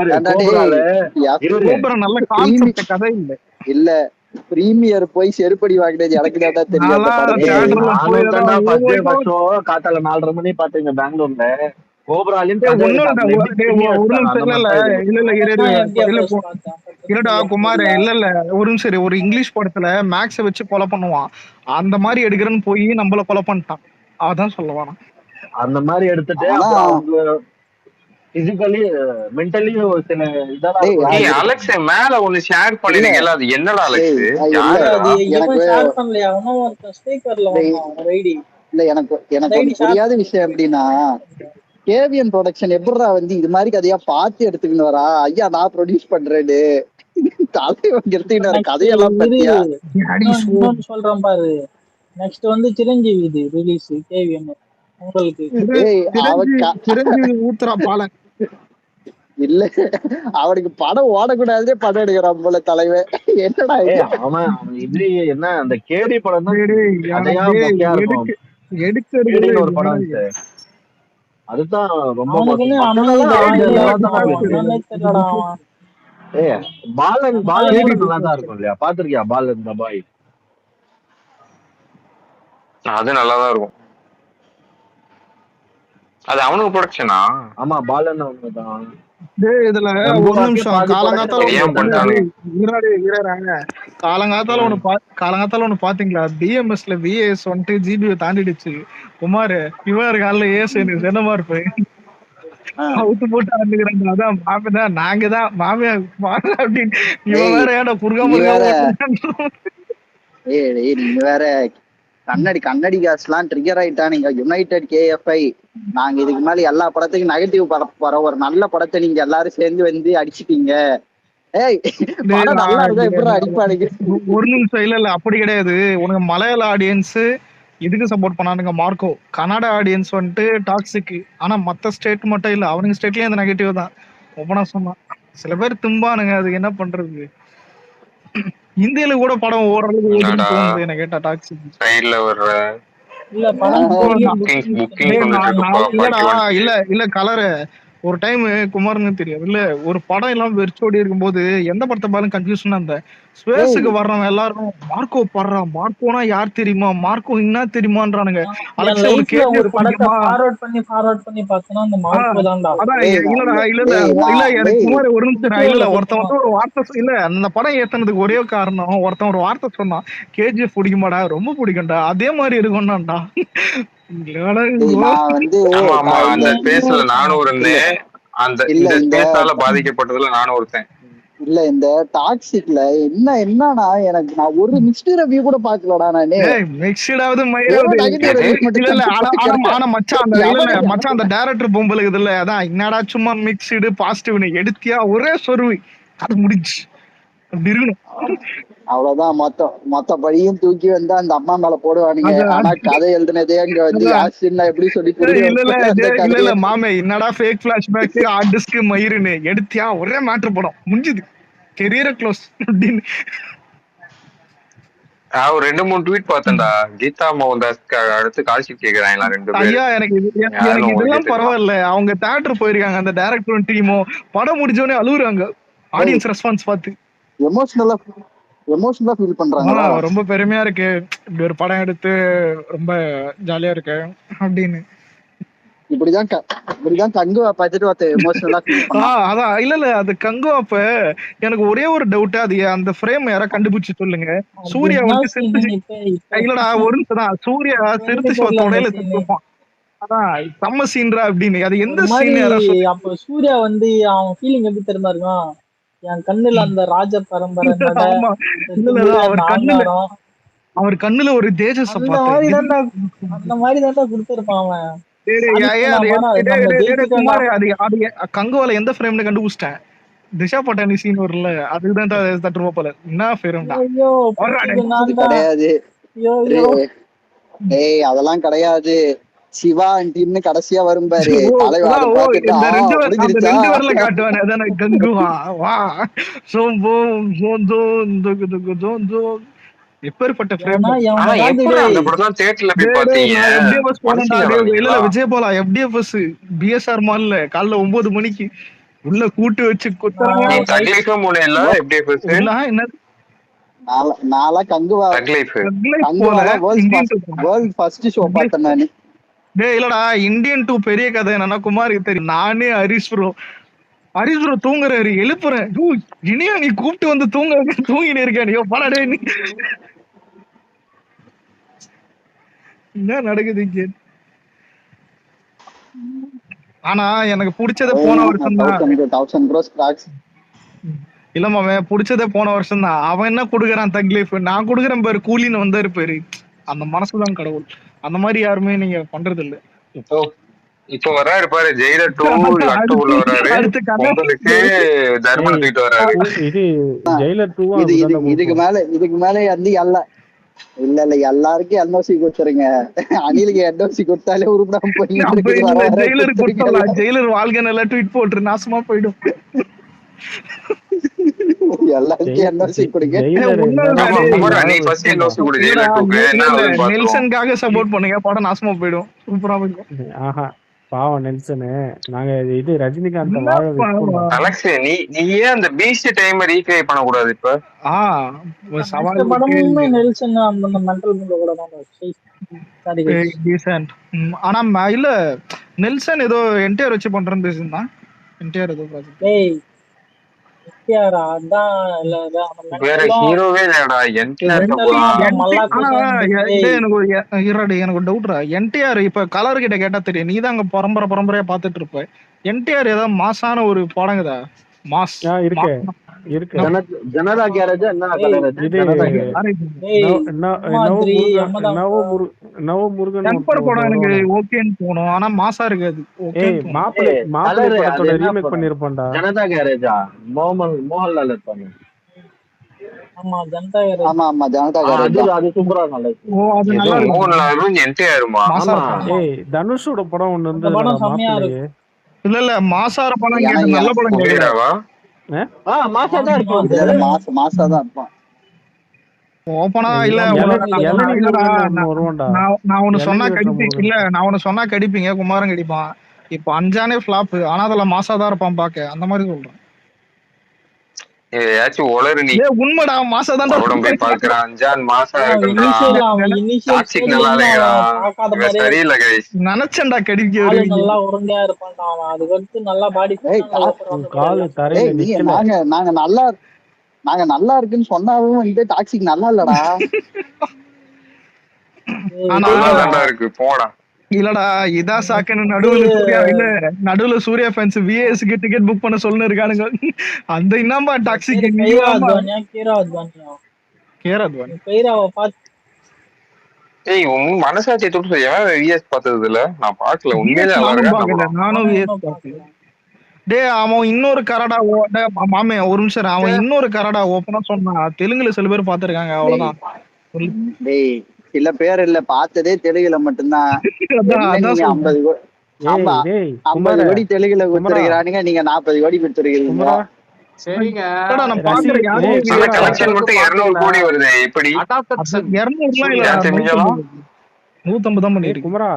ஏன்டா கோபுரால டேய் இரு கோபுரம் நல்ல பிரீமி கான்செப்ட் கதை இல்ல. இல்ல பிரீமியர் போய் செருப்படி வாங்கினது எனக்கு தான்டா தெரியும் அந்த நான்லாம் படத்தை. தியேட்டர்ல போய் நானும் தாண்டா எல்லாம் first day oh my first show காத்தால 4:30 மணி பாத்தீங்க பெங்களூர்ல. கோபுராலையும் டேய் கதை இருக்கு, ஒண்ணும் அதுல எப்படி பின்னி ஒரு வச்சாங்க நிமிஷம் அந்த இல்ல மாதிரி இல்ல தான் இது. இல்ல இல்ல இரு நான் இல்ல எம்டிஎஃப்எஸ் பார்த்தேன் இல்லடா பக்கத்துல குமார் இல்ல. இல்ல இல்ல ஒரு நிமிஷம் இரு. ஒரு இங்கிலீஷ் படத்துல மேக்ஸ வச்சு கொலை பண்ணுவான். அந்த மாதிரி எடுக்கிறேன்னு போய் நம்மள கொலை பண்ணிட்டான். அதான் சொல்ல வரான். அந்த மாதிரி எடுத்துட்டு ஆனா அப்புறம் அவங்க பிசிக்கலி மென்டலி ஒரு சில இதெல்லாம் டேய் இருக்கும் ஏய் இல்லையா. அலெக்ஸ் மேல ஒண்ணு ஷேர் இல்ல பண்ணிருக்கீங்களா? அது என்னடா டேய் அலெக்ஸ்? இல்ல யாருடா? அது எனக்கு இவன் ஷேர் பண்ணலையா? அவனும் ஒருத்தன் ஸ்பீக்கர்ல டேய் வந்தான் ஒரு ஐடி. இல்ல எனக்கு அந்த எனக்கு ஐடி ஒண்ணு ஷேர் புரியாத விஷயம் எப்படின்னா கேவிஎன் ப்ரொடக்ஷன் எப்படிடா வந்து இது மாதிரி கதையா பார்த்து எடுத்துக்கின்னு வரா. ஐயா நான் ப்ரொடியூஸ் பண்றேன்னு தலைவன் எடுத்துக்கிட்டு வர நெக்ஸ்ட் கதையெல்லாம் இரு பத்தியா. இன்னொன்னு சொல்றேன் பாரு. நெக்ஸ்ட் வந்து சிரஞ்சீவி இது ரிலீஸ் கேவிஎம் உங்களுக்கு. ஏய் அவன் சிரஞ்சீவி ஊத்துறா பால. இல்ல அவனுக்கு படம் ஓடக்கூடாதே படம் எடுக்கிறான் போல தலைவன். என்னடா இது அவன் இது என்ன அந்த கேடி படம் தான் டேய் கதையா டேய் மொக்கையா இருக்கும். எடுக்கிறது கேடின்னு ஒரு படம் இருந்துச்சு, அதுதான் ரொம்ப அவனுக்குன்னு மோசம். அனுமதி மத்ததெல்லாம் வாங்கி நல்லா தான் இருக்கு. என்னன்னே தெரியலடா அவன். பாலன் பாலன் கூட நல்லா தான் இருக்கும் இல்லையா? பாத்திருக்கியா பாலன் த பாய்? அது நல்லாதான் இருக்கும். அது அவனுக்கு ப்ரொடக்ஷனா? ஆமா பாலன் அவங்கதான். டேய் இதுல ஒரு நிமிஷம் காலங்காத்தால தெரியாம பண்ணிட்டானுங்க. காலங்காத்தால ஒண்ணு பாத்தீங்களா? பிஎம்எஸ்ல விஏஎஸ் வந்துட்டு ஜிபியை தாண்டிடுச்சு. குமார் இவர் காலில் ஏஸ் எனக்கு என்னமா இருப்பேன் அவுத்து போட்டு ஆண்டுக்கிறாங்க. அதான் மாமிதான் நாங்க தான் மாமியா மாமியா அப்படின்னு. இவன் வேற ஏடா குறுகாம ஏய் நீங்க வேற கண்ணடி காசுலாம் ட்ரிகர் ஆயிட்டானுங்க. யுனைடெட் கேஎஃப்ஐ நாங்க இதுக்கு மேல எல்லா படத்துக்கும் நெகட்டிவ் வர ஒரு நல்ல படத்தை நீங்க எல்லாரும் சேர்ந்து வந்து அடிச்சுட்டீங்க. ஏய் படம் நல்லா இருந்தா எப்படி அடிப்பானுங்க? ஒரு நிமிஷம் இல்ல இல்ல அப்படி கிடையாது. உனக்கு மலையாள ஆடியன்ஸ் இதுக்கு சப்போர்ட் பண்ணானுங்க மார்க்கோ. கன்னட ஆடியன்ஸ் வந்துட்டு டாக்ஸிக். ஆனா மத்த ஸ்டேட் மட்டும் இல்ல, அவனுங்க ஸ்டேட்லயும் அந்த நெகட்டிவ் தான். ஒப்பனா சொன்னா சில பேர் திம்பானுங்க, அதுக்கு என்ன பண்றது. இந்தியில கூட படம் ஓரளவுக்கு ஓடுதுன்னு தோணுது என்ன கேட்டா டாக்ஸிக். சைடுல வர்ற இல்ல படம் இல்ல இல்ல கலரு ஒரு டைம் குமார்னு தெரியாது இல்ல, ஒரு படம் எல்லாம் வெறிச்சோடி இருக்கும்போது எந்த படத்தை பாருங்க கன்ஃபியூஷனா இருந்த ஸ்பேஸுக்கு வர்றவங்க எல்லாரும் மார்க்கோ படுறான். மார்க்கோனா யார் தெரியுமா, மார்க்கோ என்ன தெரியுமான்றானுங்க. ஒரு படத்தை ஃபார்வர்ட் பண்ணி பார்த்தனா அந்த மார்க்கோ தான்டா. அதான் இல்லடா இல்ல குமார் ஒரு நிமிஷம் இல்ல ஒருத்தன் வந்து ஒரு வார்த்தை இல்ல அந்த படம் ஏத்தனதுக்கு ஒரே காரணம் ஒருத்தன் ஒரு வார்த்தை சொன்னான், கேஜிஎஃப் பிடிக்குமாடா, ரொம்ப பிடிக்கும்டா, அதே மாதிரி இருக்கும்டான்டா. அந்த ஸ்பேஸ்ல நானும் இருந்தேன். அந்த இந்த ஸ்பேஸால பாதிக்கப்பட்டதுல நானும் ஒருத்தன். இல்ல இந்த டாக்ஸிக்ல என்னன்னா எனக்கு நான் ஒரு மிக்ஸ்டு ரிவ்யூ கூட பாக்கலடா. நானே மிக்ஸ்டாவது மச்சான் அந்த டைரக்டர் பொம்பளுக்கு இதுல அதான் என்னடா சும்மா மிக்ஸ்டு பாசிட்டிவ்னு எடுத்தியா ஒரே சொருவி அது முடிஞ்சு அப்படி இருக்கணும். அவ்வளவுதான். மொத்த தூக்கி வந்து அந்த அம்மா மேல போடுவானுங்க. ஆனா கதை எழுதுனதே அங்க வந்து யாசின்னா எப்படி சொல்லி இல்ல மாமே என்னடா ஃபேக் ஃபிளாஷ்பேக் ஹார்ட் டிஸ்க் மயிருன்னு எடுத்தியா ஒரே மேட்டர் படம் முடிஞ்சது, கெரியர் க்ளோஸ் அப்படின்னு. ஒரு 2-3 ட்வீட் பார்த்தேன்டா. கீதா மோகன்தாஸ் அடுத்து கால்ஷீட் கேக்குறாங்களா 2 பேரும். ஐயா எனக்கு இதெல்லாம் பரவாயில்ல, அவங்க தியேட்டர் போயிருக்காங்க அந்த டைரக்டரும் டீமும் படம் முடிஞ்சோடனே அழுகுறாங்க ஆடியன்ஸ் ரெஸ்பான்ஸ் பார்த்து. எமோஷனலா ஃபீல் பண்றாங்க. ரொம்ப பெருமையா இருக்கு இப்படி ஒரு படம் எடுத்து, ரொம்ப ஜாலியா இருக்கு அப்படின்னு. இப்படிதான் கங்குவா பார்த்துட்டு எமோஷனலா ஃபீல் பண்ணான். அதான் இல்ல இல்ல அது கங்குவாப்ப எனக்கு ஒரே ஒரு டவுட், அது அந்த ஃப்ரேம் யாரா கண்டுபிடிச்சு சொல்லுங்க. சூர்யா வந்து இல்லடா ஒரு நிமிஷம் தான், சூர்யா சிறுத்தை தொடையில செத்துருப்பான். அதான் செம்ம சீன்ரா அப்படின்னு. அது எந்த சீன்? அப்ப சூர்யா வந்து அவன் ஃபீலிங் எப்படி தெரியுமா இருக்கும், என் கண்ணுல அந்த ராஜ பரம்பரை அவர் கண்ணுல ஒரு தேஜஸ் அந்த மாதிரி தான்டா கொடுத்திருப்பான் அவன். கங்குவால எந்த ஃப்ரேம்னு கண்டுபிடிச்சிட்டேன், திஷா பட்டானி சீன் வரும்ல அதுக்குதான் தட்டுருவா போல. என்ன ஃப்ரேம்டா? கிடையாது ஏய் அதெல்லாம் கிடையாது. சிவா டீம்னு கடைசியா வரும் பாரு எப்பேற்பட்ட விஜய் போலா FDFS பிஎஸ்ஆர் மால்ல காலைல 9 மணிக்கு உள்ள கூட்டு வச்சு குத்துறாங்க. நீ தக்லீஃபும் போனேல்ல FDFS உள்ள என்ன நாளா கங்குவா தக்லீஃப் கங்குவால வேர்ல்ட் ஃபர்ஸ்ட் ஷோ பார்த்தேன் நானு. டேய் இல்லடா, இந்தியன் 2 பெரிய கதை என்னன்னா குமாருக்கு தெரியும். நானே ஹரிஷ் ப்ரோ தூங்குறாரு, எழுப்புறேன். இனியா நீ கூப்பிட்டு வந்து தூங்கினே இருக்க, நீ பல டே நீ என்ன நடக்குது இங்க? ஆனா எனக்கு பிடிச்சதே போன வருஷம் தான். 1000 crores cracks. இல்லமாவே பிடிச்சதே போன வருஷம் தான். அவன் என்ன கொடுக்குறான் தக்லீஃப், நான் கொடுக்குறேன் பாரு கூலின்னு வந்தாரு பாரு. அந்த மனசுதான் கடவுள். அந்த மாதிரி யாருமே நீங்க பண்றது இல்ல. இப்போ வர்றாரு பாரு ஜெயிலர் 2 அக்டோபர்ல வர்றாரு. உங்களுக்கு தர்மன் தூக்கிட்டு வர்றாரு. இது ஜெயிலர் 2 இதுக்கு மேல வந்து இல்ல எல்லாருக்கும் என்ஓசி கொடுத்துருங்க. அணிலுக்கு என்ஓசி கொடுத்தாலே உருப்படாம ஜெயிலர் வாழ்க நல்லா ட்வீட் போட்டு நாசமா போயிடும். எல்லாருக்கும் என்ஓசி கொடுங்க. நெல்சனுக்காக சப்போர்ட் பண்ணுங்க, படம் நாசமா போயிடும். சூப்பரா போயிடும். ஆஹா பாவம் நெல்சனு. நாங்க இது ரஜினிகாந்த் நீ ஏன் அந்த பீஸ்ட் டைம் ரீக்ரை பண்ண கூடாது? இப்ப நெல்சன் அந்த மெண்டல் கூட ஆனா இல்ல நெல்சன் ஏதோ என்டிஆர் வச்சு பண்றேன்னு பேசுனா. என்டிஆர் ஏதோ வேற ஹீரோவே இல்லடா. எனக்கு டவுட்ரா, என்டிஆர் இப்ப கலர் கிட்ட கேட்டா தெரியும். நீதான் அங்க பரம்பரையா பாத்துட்டு இருப்ப. என்டிஆர் ஏதாவது மாசான ஒரு படங்குதா? மாஸ் இருக்கு ஜனதா கேரேஜ் என்ன டெம்பர் படம் எனக்கு ஓகேன்னு போனோம். ஆனா மாசா இருக்காது. மாப்பிள்ளை படத்தோட ரீமேக் பண்ணிருப்பான்டா. ஜனதா கேரேஜா மோகன்லால் இருப்பாங்க. ஆமா ஜனதா கேரேஜ். ஆமா ஜனதா கேரேஜ் அது சூப்பரா நல்லா இருக்கு. மோகன்லாலும் என்டிஆருமா? தனுஷோட படம் ஒண்ணு வந்து படம் செமையா இருக்கு. இல்ல மாசார படம் கேட்டு நல்ல படம் கேக்குறாவா? மாசாதான் இருப்பான். மாசாதான் இருப்பான். ஓபனா இல்ல நான் ஒண்ணு சொன்னா கடிப்பீங்க. இல்ல நான் ஒண்ணு சொன்னா கடிப்பீங்க, குமாரன் கடிப்பான். இப்ப அஞ்சானே ஃபிளாப், ஆனா அதுல மாசாதான் இருப்பான் பாக்க. அந்த மாதிரி சொல்றேன். ஏதாச்சும் ஒளரு நீ. உண்மைடா மாசாதான் போய் பாக்குறான். அஞ்சான் மாசா சரியில்லை கைஸ். நினைச்சேன்டா கடிக்க நல்லா உருண்டையா இருப்பான்டா. அதுக்கு வந்து நல்லா பாடி நாங்க நல்லா இருக்குன்னு சொன்னாலும் வந்து டாக்ஸிக் நல்லா இல்லடா. இருக்கு போடா. இல்லடா இதான் சாக்குன்னு நடுவுல சூர்யா ஃபேன்ஸ் விஏஎஸ்க்கு டிக்கெட் புக் பண்ண சொல்லுன்னு இருக்கானுங்க. அந்த என்னம்பா டாக்ஸிக் ஏய் உன் மனசாட்சி தொட்டு விஎஸ் பார்த்தது இல்ல? நான் பாக்கல. உண்மையிலே நானும் விஎஸ் பார்த்தேன். டே அவன் இன்னொரு கரடா மாமே ஒரு நிமிஷம். அவன் இன்னொரு கரடா ஓப்பனா சொன்னான். தெலுங்குல சில பேர் பாத்துருக்காங்க, அவ்வளவுதான். சில பேர் இல்ல பார்த்ததே தெலுங்குல மட்டும்தான். 50 கோடி தெலுங்குல கொடுத்துருக்கானுங்க, நீங்க 40 கோடி கொடுத்துருக்கீங்க. சரிங்க. கலெக்ஷன் மட்டும் 200 கோடி வருது. எப்படி 150 தான் பண்ணிருக்கு குமரா.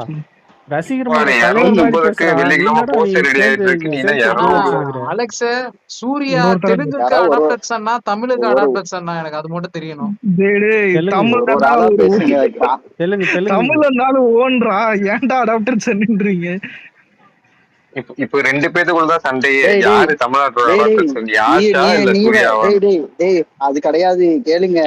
அலெக்ஸ் சூர்யா தெலுங்குக்கு அடாப்டட்ஸ்னா தமிழுக்கு அடாப்டட்ஸ்னா எனக்கு அது மட்டும் தெரியணும். தமிழ்னாலும் ஓன்றா ஏன்டா அடாப்டட்ஸ்ன்றீங்க? இப்ப ரெண்டு பேத்துக்குள்ளதான் சண்டையே. யாரு தமிழ்நாட்டோட அது கிடையாது. கேளுங்க,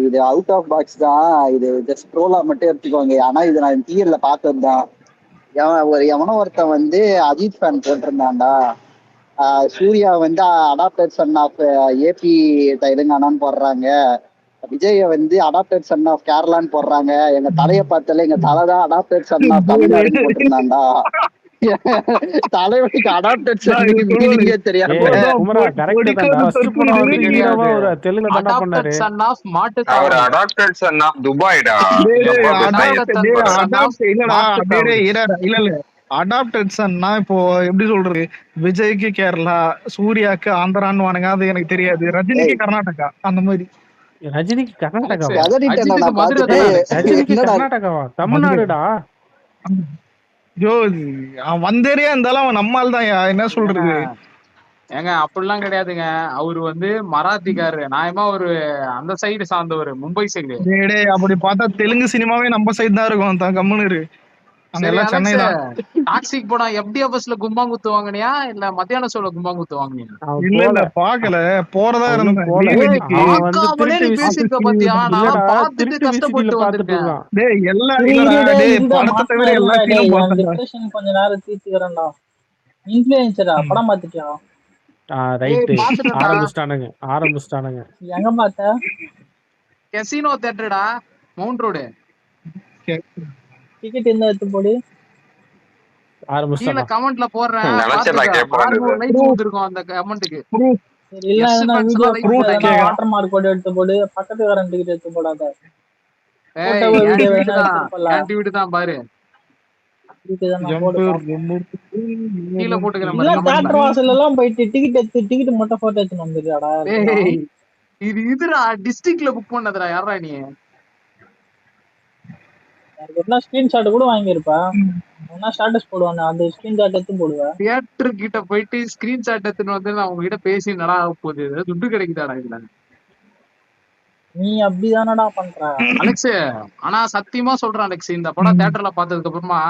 இது அவுட் ஆஃப் பாக்ஸ் தான். இது ஜஸ்ட் ட்ரோலா மட்டும் எடுத்துக்கோங்க. ஆனா இது நான் தியேட்டர்ல பார்த்ததுதான். எவனோ ஒருத்தன் வந்து அஜித் ஃபேன் போட்டிருந்தான்டா. சூர்யா வந்து அடாப்டட் சன் ஆஃப் ஏபி தெலுங்கானான்னு போடுறாங்க. விஜய வந்து அடாப்டட் சன் ஆஃப் கேரளான்னு போடுறாங்க. எங்க தலையை பார்த்தால எங்க தலைதான் அடாப்டட் சன் ஆஃப் தமிழ்நாடுன்னு போட்டிருந்தான்டா. தலைவலிக்கு அடாப்டட் மீனிங்கே தெரியாது. இப்போ எப்படி சொல்றது, விஜய்க்கு கேரளா, சூர்யாக்கு ஆந்திரான்னு வானுங்க. அது எனக்கு தெரியாது. ரஜினிக்கு கர்நாடகா, அந்த மாதிரி. ரஜினிக்கு கர்நாடகாவா? தமிழ்நாடுடா. வந்தேரியா இருந்தாலும் அவன் நம்மால் தான். என்ன சொல்றது, ஏங்க அப்படிலாம் கிடையாதுங்க. அவரு வந்து மராத்திக்காரரு, நியாயமா ஒரு அந்த சைடு சார்ந்தவர், மும்பை சைடு. டேய் அப்படி பார்த்தா தெலுங்கு சினிமாவே நம்ம சைடு தான் இருக்கும். கம்முன்னு இரு. அங்க சரி எல்லாம் சென்னை அலெக்ஸ், தான். டாக்ஸிக் படம் FDFSல கும்பாங்குத்து வாங்கினியா இல்ல மத்தியான ஷோல கும்பாங்குத்து வாங்கினியா? இல்ல பாக்கல, போறதா இருந்தேன். பார்க்காமலே நீ பேசிருக்க பாத்தியா? நான் பார்த்துட்டு கஷ்டப்பட்டு வந்திருக்கேன். டேய் எல்லாம் இல்லடா, டேய் படத்தை தவிர எல்லா சீனும் பார்த்தேன். டிப்ரெஷன் கொஞ்ச நேரம் தீர்த்துக்கிறேன்டா. இன்ஃப்ளூயன்சரா படம் பாத்துட்டியா? ரைட் ஆரம்பிச்சிட்டானுங்க. எங்க பார்த்த? கெசினோ தியேட்டர்டா, மவுண்ட் ரோடு. டிக்கெட் என்ன எடுத்து போடு. கீழ கமெண்ட்ல போடுறேன். அந்த கமெண்ட்டுக்கு இல்ல வீடியோ வாட்டர் மார்க் போட்டு எடுத்து போடு. பக்கத்து வரேன் டிக்கெட் எடுத்து போடாத. வீடு தான் பாரு. கீழ போட்டுக்கிறேன். தியேட்டர் வாசல்ல எல்லாம் போயிட்டு டிக்கெட் மட்டும் போட்டோ எடுத்து வந்துடுறாடா. இதுடா டிஸ்ட்ரிக்ட்ல புக் பண்ணதுடா. யாரா நீ? என்ன ஸ்கிரீன்ஷாட் கூட வாங்கியிருப்பா. என்ன ஸ்டேட்டஸ் போடுவானே அந்த ஸ்கிரீன்ஷாட் எடுத்து போடுவேன். தியேட்டர் கிட்ட போயிட்டு ஸ்கிரீன்ஷாட் எடுத்துட்டு வந்து நான் உங்ககிட்ட பேசி நடா போகுது. துட்டு கிடைக்குதாடா இதுல? நீ அப்படிதானடா பண்ற அலெக்ஸ். ஆனா சத்தியமா சொல்றேன் அலெக்ஸ், இந்த படம் தியேட்டர்ல பார்த்ததுக்கு அப்புறமா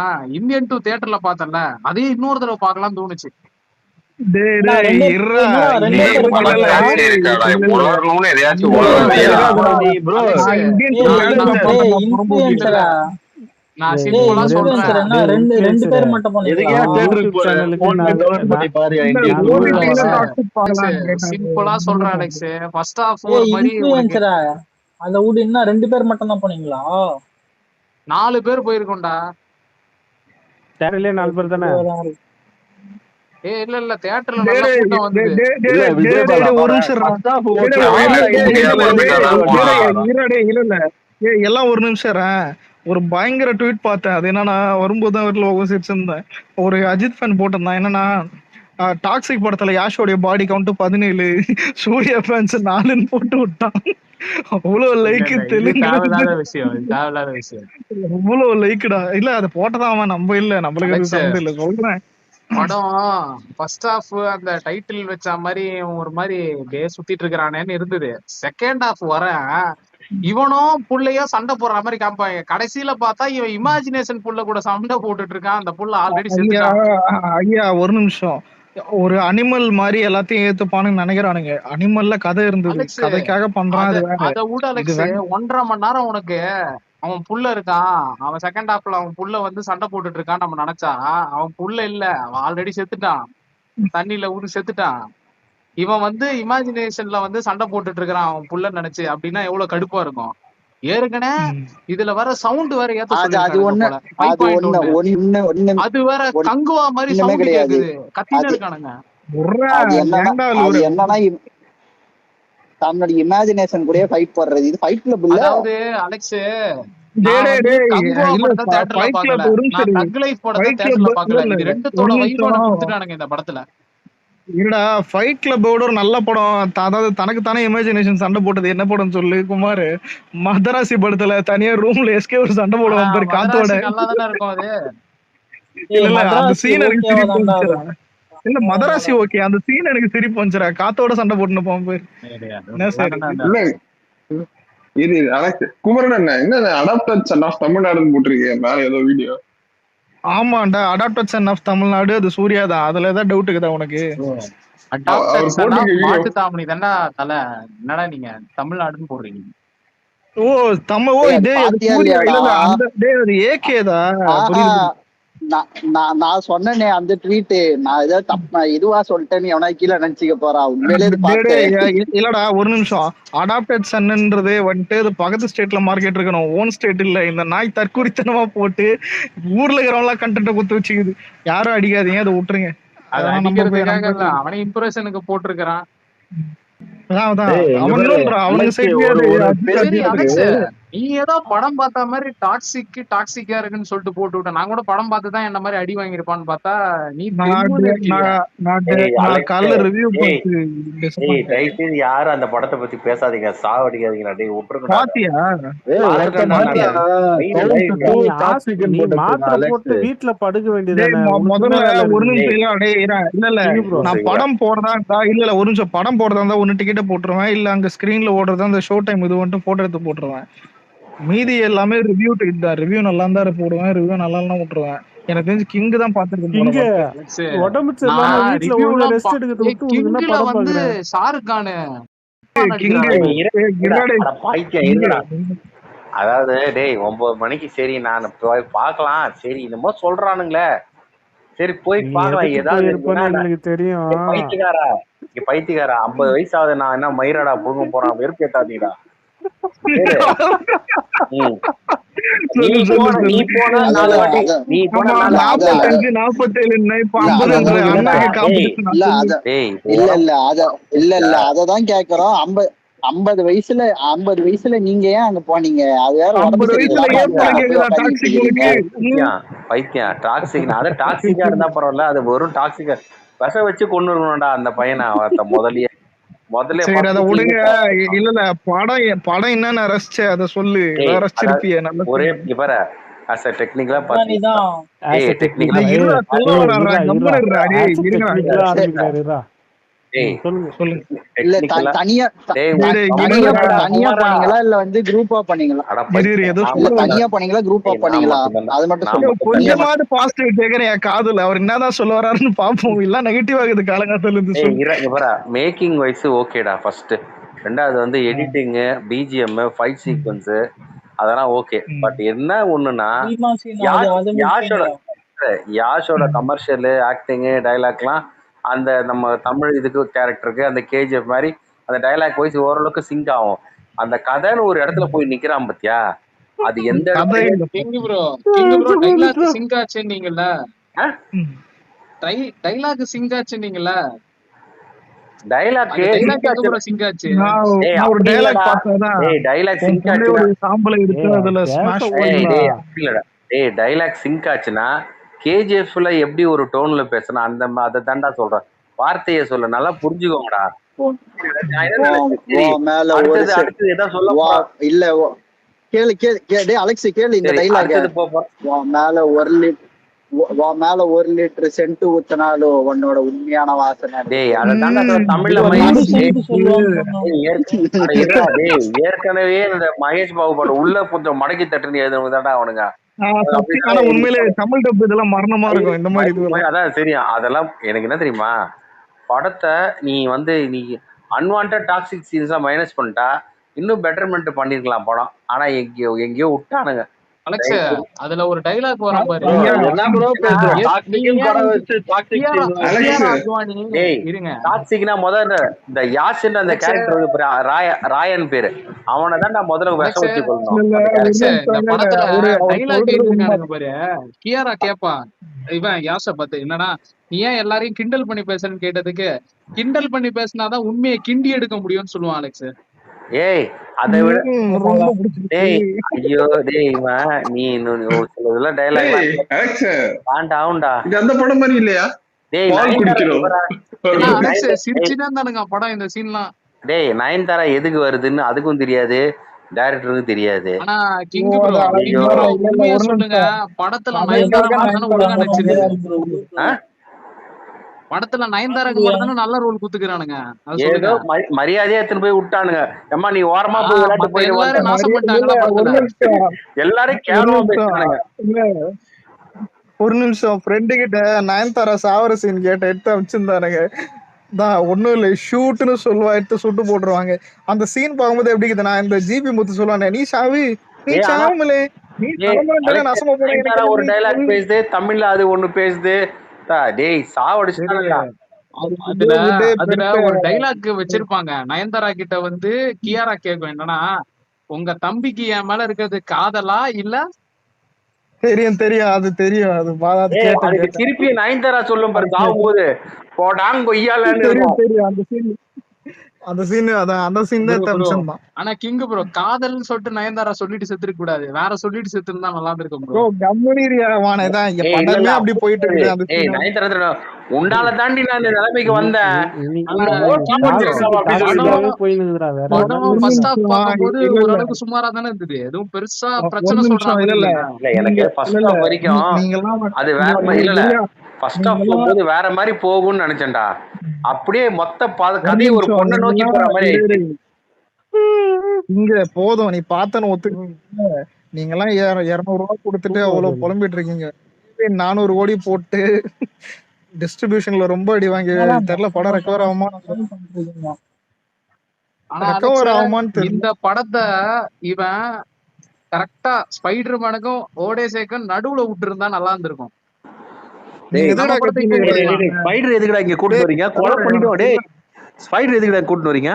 இந்தியன் 2 தியேட்டர்ல பார்த்தேன்ல, அதே இன்னொரு தடவை பார்க்கலாம் தோணுச்சு. நான் சிம்பிளா சொல்றேன், ரெண்டு பேர் மட்டும் சிம்பிளா சொல்றேன் அலெக்ஸ். ஃபர்ஸ்ட் ஹாஃப் ஒரு மாதிரி அந்த ஊடு என்ன 2 பேர் மட்டும் தான் போனீங்களா? 4 பேர் போயிருக்கோம்டா. தேட்டர்லயே 4 பேர் தானே? இல்ல தியேட்டர்ல நல்ல கூட்டம் வந்தது. எல்லாம் ஒரு நிமிஷம். ஒரு பயங்கர ட்வீட் பார்த்தேன். அது என்னன்னா, வரும்போதுதான் வீட்டுல வச்சிருந்தேன். ஒரு அஜித் ஃபேன் போட்டிருந்தான். என்னன்னா, டாக்ஸிக் படத்துல யாஷோடைய பாடி கவுண்ட் 17, சூர்யா ஃபேன்ஸ் 4ன்னு போட்டு விட்டான். அவ்வளவு லைக் தெலுங்கு. அவ்வளவு லைக்குடா. இல்ல அது போட்டதான் அவன், நம்ம இல்ல, நம்மளுக்கு சம்மந்தம் இல்ல சொல்றேன். படம் ஃபர்ஸ்ட் ஹாஃப் அந்த டைட்டில் வச்ச மாதிரி ஒரு மாதிரி டே சுத்திட்டு இருக்கிறானேன்னு இருந்தது. செகண்ட் ஹாஃப் வர இவனும் புள்ளையோ சண்டை போடுற மாதிரி காமிப்பாங்க. கடைசியில பார்த்தா இவன் இமேஜினேஷன் புள்ள கூட சண்டை போட்டுட்டு இருக்கான். அந்த புள்ள ஆல்ரெடி ஐயா ஒரு நிமிஷம். ஒரு அனிமல் மாதிரி எல்லாத்தையும் ஏத்துப்பானுன்னு நினைக்கிறானுங்க. அனிமல்ல கதை இருந்தது, கதைக்காக பண்றான். அதை விட அலெக்ஸ் 1.5 மணி நேரம் உனக்கு அவன் புள்ள இருக்கான். அவன் செகண்ட் ஹாஃப்ல அவன் புள்ள வந்து சண்டை போட்டுட்டு இருக்கான். நம்ம நினைச்சா அவன் புள்ள இல்ல, அவன் ஆல்ரெடி செத்துட்டான், தண்ணியில ஊறி செத்துட்டான். இவன் வந்து இமேஜினேஷன்ல வந்து சண்டை போட்டுட்டு இருக்கிறான் அவன் புள்ள நினைச்சு. அப்படின்னா எவ்வளவு கடுப்பா இருக்கும். ஏற்கனவே இதுல வர சவுண்ட் வேற ஏத்த அது வேற கங்குவா மாதிரி சவுண்ட் கேக்குது. கத்தின இருக்கானுங்க. என்னன்னா தன்னோட இமேஜினேஷன் கூட ஃபைட் போடுறது. இது ஃபைட் கிளப் இல்ல. அதாவது அலெக்ஸ், இந்த படத்துல இல்லடா ஃபைட் கிளப்போட ஒரு நல்ல படம். அதாவது தனக்கு தானே இமேஜினேஷன் சண்டை போட்டது என்ன படம் சொல்லு குமார்? மதராசி படத்துல தனியா ரூம்ல எஸ்கே ஒரு சண்டை போடுவான் பாரு காத்தோட. நல்லாதானே இருக்கும் அது. இல்ல அந்த சீன் எனக்கு சிரிப்பு வந்துச்சுடா. இல்ல மதராசி ஓகே, அந்த சீன் எனக்கு சிரிப்பு வந்துச்சுடா. காத்தோட சண்டை போட்டுன்னு போவான் பாரு. இது குமரன் என்ன அடாப்டட் சன் ஆஃப் தமிழ்நாடுன்னு போட்டிருக்கேன் மேல ஏதோ வீடியோ. ஆமாண்டா அடாப்டட் சன் ஆஃப் தமிழ்நாடு, அது சூர்யா தான். அதுல ஏதாவது டவுட் இருக்குதா உனக்கு? மாட்டு தாமணி தானடா தல. என்னடா நீங்க தமிழ்நாடுன்னு போடுறீங்க? ஓ ஓ இதே அது ஏகேதா? நான் சொன்னேனே அந்த ட்வீட், நான் ஏதாவது இதுவா சொல்லிட்டேன்னு எவனா கீழே நினைச்சுக்க போறான். உண்மையிலே இல்லடா ஒரு நிமிஷம். அடாப்டட் சன்ன்றது வந்துட்டு அது பக்கத்து ஸ்டேட்ல மார்க்கெட் இருக்கணும், ஓன் ஸ்டேட் இல்ல. இந்த நாய் தற்குறித்தனமா போட்டு ஊர்ல இருக்கிறவங்களாம் கண்டென்ட் குத்து வச்சுக்குது. யாரும் அடிக்காதீங்க, அதை விட்டுருங்க. அவனை இம்ப்ரெஷனுக்கு போட்டிருக்கிறான். நீ ஏதோ படம் பார்த்த மாதிரி டாக்ஸிக்கா இருக்குன்னு சொல்லிட்டு போட்டு விட்ட. நான் கூட படம் பார்த்துதான் என்ன மாதிரி அடி வாங்கியிருப்பான்னு பார்த்தா நீ தெருவுல இருக்கியா? நான் காலைல ரிவ்யூ பார்த்து தயவுசெய்து யாரும் அந்த படத்தை பத்தி பேசாதீங்க, சாவடிக்காதீங்க. டேய் விட்டுருங்கடா. பாத்தியா? நீ மாத்திரை போட்டு வீட்டுல படுக்க வேண்டியது. முதல்ல ஒரு நிமிஷம் இல்ல நான் படம் போடுறதா இருந்தா இல்ல ஒரு நிமிஷம் படம் போடுறதா இருந்தா ஒன்னு டிக்கெட்டை போட்டுருவேன், இல்ல அங்க ஸ்கிரீன்ல ஓடுறதா அந்த ஷோ டைம் இது வந்துட்டு போட்டோ எடுத்து போட்டுருவேன். மீதி எல்லாமே ரிவ்யூ ரிவ்யூ நல்லா இருந்தா போடுவேன், ரிவ்யூ நல்லா இல்லைன்னா விட்டுருவேன். எனக்கு தெரிஞ்சு கிங் தான் பாத்துருக்கேன். உடம்பு ரெஸ்ட் எடுக்கிறது வந்து ஷாருக் கானு அதாவது டேய் 9 மணிக்கு சரி நான் போய் பார்க்கலாம், சரி என்னமோ சொல்றானுங்களே சரி போய் பார்க்கலாம். ஏதாவது தெரியும் பைத்தியக்காரா 50 வயசு ஆகுது, நான் என்ன மயிரடா புழுங்க போறான், வெறுப்பேத்தாதீடா. அததான் கேக்குறோம். 50 வயசுல நீங்க ஏன் அங்க போனீங்க? அது வேற பைத்தியம் டாக்ஸிக். அது டாக்ஸிக்கா இருந்தா பரவாயில்ல, அது வெறும் டாக்ஸிக்கா விஷ வச்சு கொண்டு இருக்கணும்டா அந்த பையனை. முதல்ல விடுங்க. இல்ல படம் என்ன ரசிச்ச அத சொல்லு. ரசிச்சிருப்பிய ஒரே இவர as a technical பாத்தீங்கன்னா தனியா பண்ணீங்களா இல்ல வந்து குரூப்பா பண்ணீங்களா? தனியா பண்ணீங்களா குரூப்பா பண்ணீங்களா? அது மட்டும் கொஞ்சமாவது பாசிட்டிவ் கேக்குறேன் என் காதுல. அவர் என்னதான் சொல்ல வராருன்னு பாப்போம். இல்ல நெகட்டிவ் ஆகுது காலங்காலத்துல இருந்து. மேக்கிங் வைஸ் ஓகேடா ஃபர்ஸ்ட். ரெண்டாவது வந்து எடிட்டிங், பிஜிஎம், ஃபைட் சீக்வன்ஸ் அதெல்லாம் ஓகே. பட் என்ன ஒண்ணுன்னா யாஷோட கமர்ஷியல் ஆக்டிங் டைலாக்லாம் அந்த நம்ம தமிழ் இதுக்கு கேரக்டருக்கு அந்த கேஜிஎஃப் மாதிரி அந்த டைலாக் வைஸ் ஓரளவுக்கு சிங்க் ஆகும். அந்த கதைன்னு ஒரு இடத்துல போய் நிக்கிறான் பத்தியா, அது எந்த கேஜிஎஃப்ல எப்படி ஒரு டோன்ல பேசணும் அந்த அதை தாண்டா சொல்றேன். வார்த்தையை சொல்ல நல்லா புரிஞ்சுக்கோங்கடா. இல்ல கேளு கேளு அலெக்ஸ் கேளு இந்த டைலாக். மேல 1 லிட்டர் சென்ட் ஊத்தினாலும் உன்னோட உண்மையான வாசனை. ஏற்கனவே இந்த மகேஷ் பாபு படம் உள்ள கொஞ்சம் மடக்கி தட்டுன்னு எழுதுனதாடா அவனுங்க. உண்மையிலே தமிழ் டப் இதெல்லாம் மரணமா இருக்கும் இந்த மாதிரி. அதான் தெரியும். அதெல்லாம் எனக்கு என்ன தெரியுமா, படத்தை நீ வந்து நீ அன்வான்ட் டாக்ஸிக் சீன்ஸ் மைனஸ் பண்ணிட்டா இன்னும் பெட்டர்மெண்ட் பண்ணிருக்கலாம் படம். ஆனா எங்கேயோ விட்டானுங்க. அதுல ஒரு டைலாக் வரும் பாரு. டாக்ஸிக்னா முதல்ல இந்த யாஷ் அந்த கேரக்டர் ராயன் பேரு, அவனை தான் நான் முதல்ல விஷம் வச்சு கொள்ளணும். பாரு கியாரா கேப்பான் இவன் யாஷ பார்த்து, என்னன்னா நீ ஏன் எல்லாரையும் கிண்டல் பண்ணி பேசுறன்னு கேட்டதுக்கு, கிண்டல் பண்ணி பேசினாதான் உண்மையை கிண்டி எடுக்க முடியும்னு சொல்லுவான் அலெக்ஸ். ஏய் அதை விட ஐயோ டேய் நீ சில டைலாக் ஆண்டா அந்த படம் மாதிரி இல்லையா? படம் இந்த சீன்லாம் டேய் நயன்தாரா எதுக்கு வருதுன்னு அதுக்கும் தெரியாது, டைரக்டருக்கும் தெரியாது. சொல்லுங்க படத்துல படத்துல நயன்தாராக்கு மட்டும் நல்ல ரோல் குத்துக்கிறானுங்க. ஏதோ மரியாதையா எடுத்துன்னு போய் விட்டானுங்க. அம்மா நீ ஓரமா போய் விளையாட்டு போய் எல்லாரும் கேவலமா பேசுறானுங்க. ஒரு நிமிஷம் ஃப்ரெண்டு கிட்ட நயன்தாரா சாவர சீன் கேட்ட எடுத்து வச்சிருந்தானுங்க. தான் ஒன்னும் இல்லை ஷூட்னு சொல்லுவா, எடுத்து சுட்டு போட்டுருவாங்க. அந்த சீன் பார்க்கும்போது எப்படி இருக்குது, நான் இந்த ஜிபி முத்து சொல்லுவானே நீ சாவி நீ சாவமலே நீ நசமா போன ஒரு டைலாக் பேசுது தமிழ்ல, அது ஒண்ணு பேசுது. டேய் சாவடிச்சுட்டானுங்க. அதுல ஒரு டைலாக் வச்சிருப்பாங்க நயன்தாரா கிட்ட வந்து கியாரா கேக்கும், என்னன்னா உங்க தம்பிக்கு என் மேல இருக்கிறது காதலா இல்ல? தெரியும் அது தெரியும். அது திருப்பி நயன்தாரா சொல்லும் பாரு சாவும் போது போடாங்க கொய்யாலன்னு தெரியும் அந்த சீன். அந்த சீன் அதான் அந்த சீன் ப்ரோ தான் ப்ரோ டென்ஷன் தான். ஆனா கிங் ப்ரோ காதல்னு சொல்லிட்டு நயன்தாரா சொல்லிட்டு செத்துருக்க கூடாது, வேற சொல்லிட்டு செத்துருந்தா நல்லா இருந்திருக்கும் ப்ரோ ப்ரோ. கம்முனிரியாவான தான் இல்ல படமே இல்ல அப்படி போயிட்டு இருக்குது அந்த ஏய் சீன். நயன்தாரா உண்டால தாண்டி நான் இந்த நிலைமைக்கு நீ வந்தேன். நீ நீ ஆனா உன்னை நீ ஓட்டாம கிங் ப்ரோ டாக்ஸிக் அப்படி சொல்லிட்டு படம் டாக்ஸிக்காவே போயினுக்குதுடா, வேற படம் ஒரு ஒண்ணுமே ஃபர்ஸ்ட் இல்ல. ஹாஃப் நிமிஷம் பார்க்கும்போது இல்ல இல்ல ஓரளவுக்கு சுமாரா தானே இருந்தது, எதுவும் பெருசா ஒரு பிரச்சனை சொல்ற நிமிஷம் இல்ல மாதிரி இல்ல இல்ல. இல்ல நீங்க எனக்கு இல்ல ஃபர்ஸ்ட் இல்ல ஹாஃப் வரைக்கும் நீங்கெல்லாம் அது இங்க வேற இங்க இல்ல இல்ல ஃபர்ஸ்ட் ஹாஃப் நீங்கெல்லாம் போகும்போது வேற மாதிரி போகும்னு நினைச்சேன்டா. அப்படியே மொத்த ஒரு கதையை ஒரு நிமிஷம் பொண்ணை நோக்கி நீங்கெல்லாம் போற மாதிரி இரு ஆயிடுச்சு. இரு. இங்க போதும் நீ பார்த்தன ஒத்துக்க. நீங்கெல்லாம் 200 ரூபாய் கொடுத்துட்டு தூக்கம் அவ்வளவு வருது. புலம்பிட்டு இருக்கீங்க. 400 கோடி போட்டு டிஸ்ட்ரிபியூஷன்ல ரொம்ப அடி வாங்கி என்னதான் தெரியல படம் ரெக்கவர் ஆகுமா பண்றீங்க? ஆனா அலெக்ஸ் ரெக்கவர் ஆகுமான்னு தெரியல. இந்த படத்தை இவன் கரெக்டா ஸ்பைடர்மேனுக்கும் ஓடேசேக்கும் நடுவுல விட்டு இருந்தா நல்லா இருந்திருக்கும். நீ டேய் எதுக்குடா நம்ம படத்தை கத்தின்னு இப்பயே இருக்கிற? போட்டுக்கலாம். ஸ்பைடர் எதுக்குடா இங்க கூட்டிட்டு வரீங்க? கொலை பண்ணிடும். டேய் ஸ்பைடர் எதுக்குடா கூட்டிட்டு வரீங்க?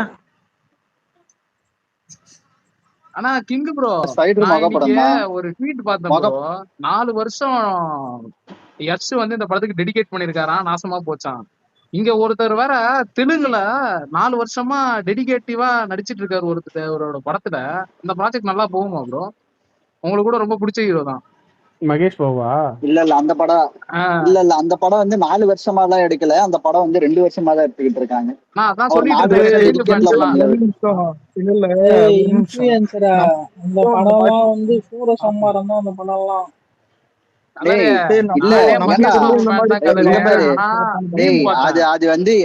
ஆனா கிங் ப்ரோ ஸ்பைடர் நான் மொக இன்னைக்கு படம் தான். ஒரு ட்வீட் பார்த்தேன் மொக ப்ரோ. 4 வருஷம் யஷ் வந்து இந்த படத்துக்கு டெடிகேட் பண்ணிருக்காராம், நாசமா போச்சான். இங்க ஒருத்தர் வேற தெலுங்குல 4 வருஷமா டெடிகேட்டிவா நடிச்சிட்டு இருக்காரு ஒருத்தரோட படத்துல. இந்த ப்ராஜெக்ட் நல்லா போகுமா ப்ரோ? உங்களுக்கு கூட ரொம்ப பிடிச்ச ஹீரோ தான். மகேஷ் பாபா இல்ல இல்ல அந்த படம் ஆஹ் இல்ல இல்ல அந்த படம் வந்து 4 வருஷமா தான் எடுக்கல, அந்த படம் வந்து 2 வருஷமா தான் எடுத்துக்கிட்டு இருக்காங்க. நான் அதான் அவர் சொல்லிட்டு 4 இருந்தேன் வருஷம் தெலுங்கு டெடிகேட்ல ஃபேன்ஸ் எல்லாம். பண்ணல. ஒரு நிமிஷம் இல்ல இல்ல ஏய் ஒரு நிமிஷம் இன்ஃபுளுசரா, அந்த நம்ம படம்லாம் வந்து சூர சம்மாரம் தான் அந்த படம்லாம். கலரு டேய் டேய் இல்ல நானே நமக்கு ஏண்டா மகேஷ் பாபு இந்த ஃபேன் மாதிரி தான் கலரு. இங்க பாரு. ஆனா டேய் மீம் அது பார்த்தேன். அது வந்து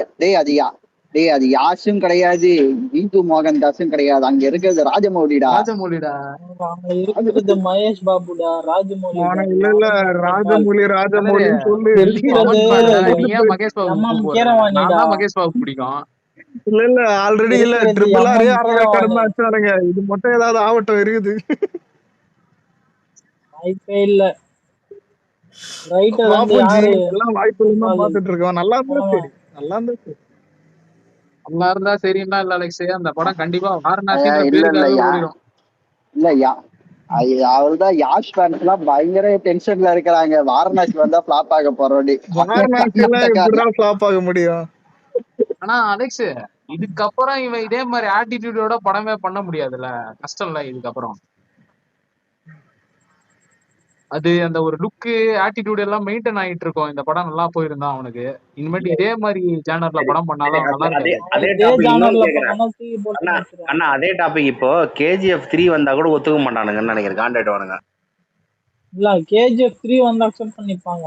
அது யாஷும் கிடையாது, இந்து மோகன் தாஸும் கிடையாது, அங்க இருக்கிறது ராஜமௌலிடா. ராஜமௌலிடா. அங்க இருக்கிறது மகேஷ் பாபுடா, ராஜமௌலி ஆனா இல்ல இல்ல யாரும் ராஜமௌலி கலரு ராஜமௌலின்னு சொல்லு. நீ இருக்கிறது பவன் ஃபேன், நீ வந்து ஏன் மகேஷ் பாபு எம்எம் போடுற? நான் கீரவாணிடா. தான் மகேஷ் பாபு பிடிக்கும். இல்ல இல்ல ஆல்ரெடி இல்ல இருக்கிறது ட்ரிபிள் ஆரே எம்எம் கடந்து கீரவாணி. வச்சானுங்க. இது மட்டும் ஏதாவது ஆவட்டம் இருக்குது. வாய்ப்பே இல்ல. ரைட்டர் வந்து பாப்போம் ஜி, யாரு? எல்லாம் வாய்ப்பு இல்லாம பாத்துட்டு இருக்கோம். நல்லா இருந்தா ஆமா. சரி, நல்லா இருந்தா சரி. நல்லா இருந்தா சரின்னா இல்ல அலெக்ஸ், அந்த படம் கண்டிப்பா வாரணாசின்ற இல்ல இல்ல பேருக்காகவே ஓடிடும். இல்ல அவர்தான் யாஷ் ஃபேன்ஸ் எல்லாம் பயங்கர டென்ஷன்ல இருக்கிறாங்க. வாரணாசி வந்தா பிளாப் ஆக போறோடி. வாரணாசி எல்லாம் எப்படிதான் ஃபிளாப் ஆக முடியும்? ஆனா அலெக்ஸ் இதுக்கப்புறம் இவன் இதே மாதிரி ஆட்டிடியூடோட படமே பண்ண முடியாதுல்ல, கஷ்டம்ல இதுக்கப்புறம். அது அந்த ஒரு லுக்கு ஆட்டிடியூட் எல்லாம் மெயின்டைன் ஆயிட்டு இருக்கும். இந்த படம் நல்லா போயிருந்தா அவனுக்கு இனிமேட்டு இதே மாதிரி ஜேனர்ல படம் பண்ணாலும் நல்லா அதே இருக்காது. அதே இதே டாபிக் இன்னொன்னு ஜானர்ல கேக்குறேன். பண்ணா தூக்கி போட்டு அண்ணா வச்சிருவாங்க. அண்ணா அதே டாபிக் இப்போ KGF 3 வந்தா கூட ஒத்துக்க மாட்டானுங்கன்னு நினைக்கிறேன். கான்டாக்ட் வானுங்க. இல்ல KGF 3 வந்து அக்செப்ட் பண்ணிப்பாங்க.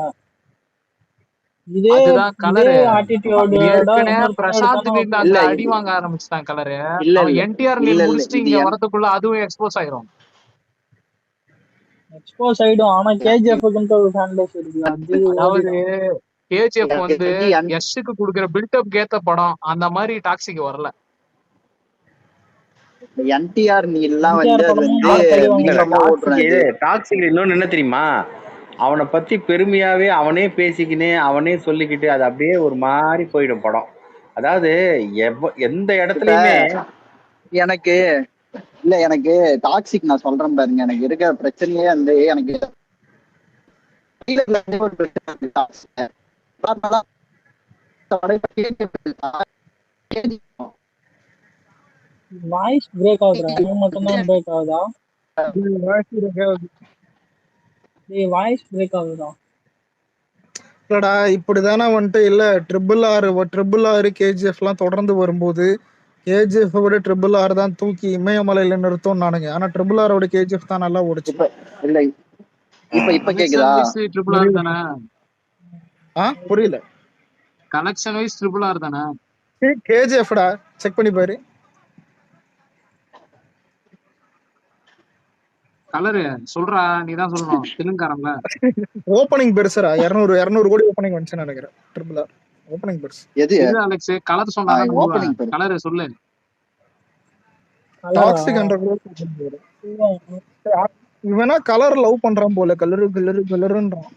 இதே அதுதான் இதே கலரு. ஆட்டிடியூடோட ஏற்கனவே இன்னொரு படம் பிரசாந்த் எடுத்தாலும் நீல் இல்ல அங்க அடி வாங்க ஆரம்பிச்சுட்டான் கலரு. இல்ல அவன் இல்ல என்டிஆர் இல்ல நீல் இல்ல முடிச்சுட்டு இது இங்க வரதுக்குள்ள அதுவும் எக்ஸ்போஸ் ஆயிரும். எக்ஸ்போஸ் ஆயிடும். ஆனா KGF-க்குன்ட்டு ஒரு ஃபேன் பேஸ் இருக்கு, அது அதாவது ஓடிடும். கேஜிஎஃப் வந்து இது யஷ்க்கு கொடுக்குற பில்டப் ஏத்த படம் அந்த மாதிரி டாக்ஸிக்கு வரல. என்டிஆர் நீல்லாம் NTR வந்து அது படமும் வந்து மாஸ் அடி இல்ல மீசமா வாங்கிருக்கு. ஓட்டுறது. டாக்ஸிக் இன்னொன்னு என்ன தெரியுமா, அவனை பத்தி பெருமையாவே அவனே பேசிக்கினே அவனே சொல்லிக்கிட்டு அது அப்படியே ஒரு மாதிரி போயிடும் படம். அதாவது எந்த இப்ப இடத்துலயுமே எனக்கு எனக்கு டாக்ஸிக் நான் சொல்றேன் பாருங்க, எனக்கு இருக்கிற பிரச்சனையே வந்து எனக்கு trailer-ல இருந்தே ஒரு பிரச்சனை இருக்கு toxic. பார்த்தா வாய்ஸ் பிரேக் ஆகுதுடா, எனக்கு மட்டும்தான் பிரேக் ஆகுதா? டேய் வாய்ஸ் பிரேக் ஆகுதுடா. இல்லடா இப்படிதானே வந்துட்டு இல்ல ட்ரிபிள் ஆறு KGF எல்லாம் தொடர்ந்து வரும்போது KGF விட ட்ரிபிள் ஆர் தான் தூக்கி இமயமலையில நிறுத்தும் நானுங்க. ஆனா ட்ரிபிள் ஆரோட KGF தான் நல்லா ஓடுச்சு. இப்ப இல்ல இப்ப கேக்குதா? கலெக்ஷன் வைஸ் ட்ரிபிள் ஆர் தானே? புரியல. கலெக்ஷன் வைஸ் ட்ரிபிள் ஆர் தானே? KGFடா செக் பண்ணி பாரு. கலரு சொல்றா, நீதான் சொல்லணும், தெலுங்காரம்ல. ஓப்பனிங் பெருசரா 200 கோடி ஓப்பனிங் வந்துச்சு நினைக்கிறேன். ட்ரிபிள் ஆர் ஓப்பனிங் பெருசு. எது இது அலெக்ஸ் கலர் சொன்னாதான் நம்புவேன். ஓப்பனிங் பெருசு. கலரு சொல்லு. டாக்ஸிக் 100 இவனா கலர் லவ் பண்றான் போல, கலருன்றான்.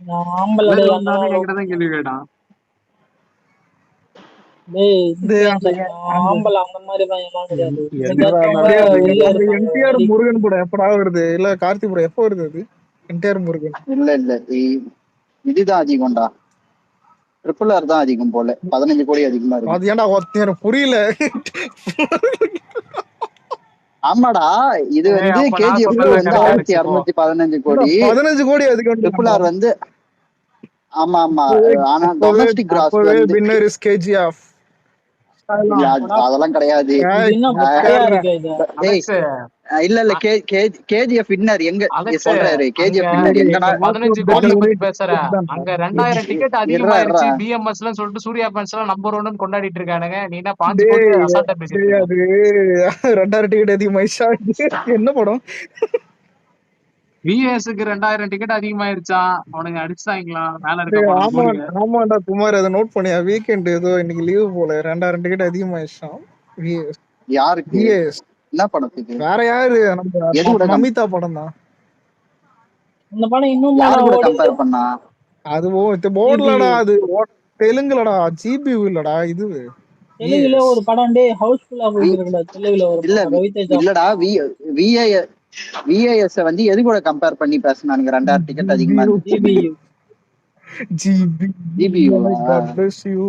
நான் ஆம்பளை கலர் டேய், வந்தானே அந்த என்கிட்ட தான் கேள்வி கேட்டான். டேய் டேய், ஆம்பளை அந்த மாதிரி தான் எல்லாம் கிடையாது. என்டிஆர் முருகன் கூட எப்படா வருது? இல்ல கார்த்தி கூட எப்ப வருது அது? என்டிஆர் முருகன் இல்ல இதுதான் அதிகம்டா. RRR தான் அதிகம் போல, 15 கோடி அதிகமா இருக்கு. அது ஏன்டா ஒருத்தர் புரியல. ஆமாடா, இது வந்து அப்ப நான் KGF சொல்றது வந்து correct ஆ இருந்துச்சு இப்போ. 1215 கோடி, 15 கோடி அதிகம். RRR வந்து ஆமா ஆமா. ஆனா டொமஸ்டிக் கிராஸ் வந்து வின்னர் இஸ் KGF. இல்ல, அதெல்லாம் கிடையாது. இது என்ன பக்கையா இருக்கு இது? டேய், அலெக்ஸ் இல்ல இல்ல, KGF வின்னர் எங்க அலெக்ஸ் சொல்றாரு? KGF அங்க வின்னர் எங்கனா 15 கோடியை பத்தி பேசுற, அங்க 2000 டிக்கெட் இருடா அதிகமாயிருச்சு இருடா. பிஎம்எஸ்ல சொல்லிட்டு சூர்யா ஃபேன்ஸ் எல்லாம் நம்பர் 1 கொண்டாடிட்டு இருக்கானுங்க. நீ என்ன 5 கோடி அசால்ட்டா பேசிட்டு இருக்க? அது 2000 டிக்கெட் அதிகமாயிடுச்சா? என்ன படம்? விஎஸ்க்கு 2000 டிக்கெட் அதிகமாயிருச்சான். அவனுங்க அடிச்சாங்களா மேல இருக்க படம் ஆமா கோடியை. ஆமாண்டா குமார், அதை நோட் பண்ணியா? வீக்கெண்ட் ஏதோ இன்னைக்கு லீவு போல, 2000 டிக்கெட் அதிகமாயிடுச்சான். யாருக்கு? VS என்ன படத்துக்கு? வேற யாரு? எது கூட மமிதா படம் தான். இந்த படம் இன்னும் யாரு கூட கம்பேர் பண்ணா? அது போர்ட்லடா, அது தெலுங்குலடா, ஜிபி இல்லடா இது. தெலுங்குல ஒரு படம் டே ஹவுஸ்ஃபுல்லா போயிட்டு இருக்குடா. தெலுங்குல ஒரு இல்ல படம் ரவிதேஜா. இல்லடா, VAS வந்து எது கூட கம்பேர் பண்ணி பேசினானுங்க? 2000 டிக்கெட் அதிகமா இருந்துச்சு. GBU. GBU. GBU. God bless you.